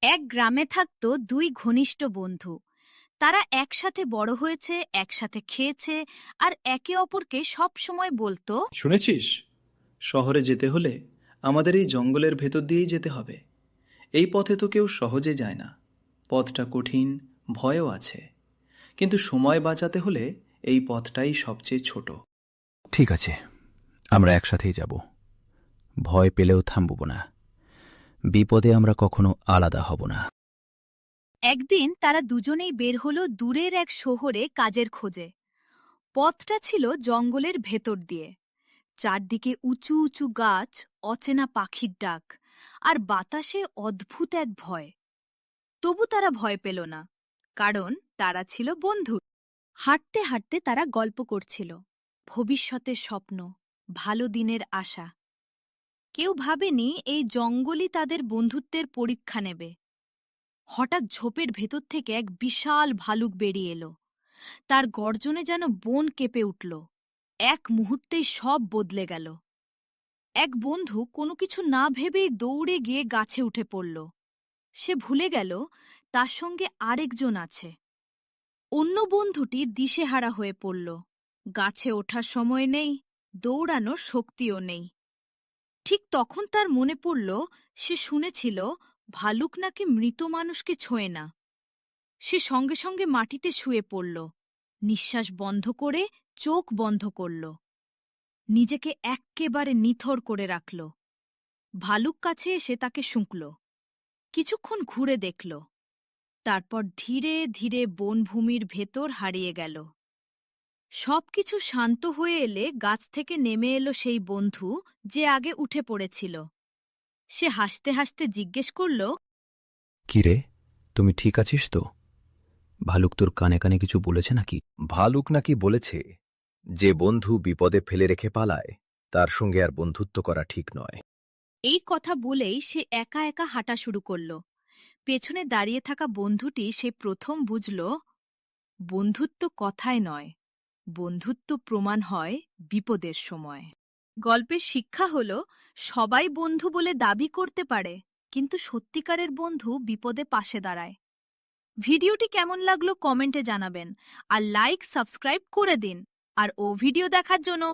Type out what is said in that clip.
এক গ্রামে থাকত দুই ঘনিষ্ঠ বন্ধু। তারা একসাথে বড় হয়েছে, একসাথে খেয়েছে, আর একে অপরকে সব সময় বলতো, শুনেছিস, শহরে যেতে হলে আমাদের এই জঙ্গলের ভেতর দিয়েই যেতে হবে। এই পথে তো কেউ সহজে যায় না। পথটা কঠিন, ভয়ও আছে, কিন্তু সময় বাঁচাতে হলে এই পথটাই সবচেয়ে ছোট। ঠিক আছে, আমরা একসাথেই যাব। ভয় পেলেও থামব না। বিপদে আমরা কখনো আলাদা হব না। একদিন তারা দুজনেই বের হলো দূরের এক শহরে কাজের খোঁজে। পথটা ছিল জঙ্গলের ভেতর দিয়ে। চারদিকে উঁচু উঁচু গাছ, অচেনা পাখির ডাক, আর বাতাসে অদ্ভুত এক ভয়। তবু তারা ভয় পেল না, কারণ তারা ছিল বন্ধু। হাঁটতে হাঁটতে তারা গল্প করছিল, ভবিষ্যতের স্বপ্ন, ভালো দিনের আশা। কেউ ভাবেনি এই জঙ্গলই তাদের বন্ধুত্বের পরীক্ষা নেবে। হঠাৎ ঝোপের ভেতর থেকে এক বিশাল ভালুক বেরিয়ে এলো। তার গর্জনে যেন বন কেঁপে উঠল। এক মুহূর্তেই সব বদলে গেল। এক বন্ধু কোনো কিছু না ভেবেই দৌড়ে গিয়ে গাছে উঠে পড়ল। সে ভুলে গেল তার সঙ্গে আরেকজন আছে। অন্য বন্ধুটি দিশেহারা হয়ে পড়ল। গাছে ওঠার সময় নেই, দৌড়ানোর শক্তিও নেই। ঠিক তখন তার মনে পড়ল, সে শুনেছিল ভালুক নাকি মৃত মানুষকে ছোঁয় না। সে সঙ্গে সঙ্গে মাটিতে শুয়ে পড়ল, নিঃশ্বাস বন্ধ করে চোখ বন্ধ করল, নিজেকে এক্কেবারে নিথর করে রাখল। ভালুক কাছে এসে তাকে শুঁকল, কিছুক্ষণ ঘুরে দেখল, তারপর ধীরে ধীরে বনভূমির ভেতর হারিয়ে গেল। সবকিছু শান্ত হয়ে এলে গাছ থেকে নেমে এলো সেই বন্ধু যে আগে উঠে পড়েছিল। সে হাসতে হাসতে জিজ্ঞেস করল, কিরে, তুমি ঠিক আছিস তো? ভালুক তোর কানে কানে কিছু বলেছে নাকি? ভালুক নাকি বলেছে, যে বন্ধু বিপদে ফেলে রেখে পালায় তার সঙ্গে আর বন্ধুত্ব করা ঠিক নয়। এই কথা বলেই সে একা একা হাঁটা শুরু করল। পেছনে দাঁড়িয়ে থাকা বন্ধুটি সে প্রথম বুঝল, বন্ধুত্ব কথায় নয়, বন্ধুত্ব প্রমাণ হয় বিপদের সময়। গল্পের শিক্ষা হল, সবাই বন্ধু বলে দাবি করতে পারে, কিন্তু সত্যিকারের বন্ধু বিপদে পাশে দাঁড়ায়। ভিডিওটি কেমন লাগলো কমেন্টে জানাবেন, আর লাইক সাবস্ক্রাইব করে দিন। আর ভিডিও দেখার জন্য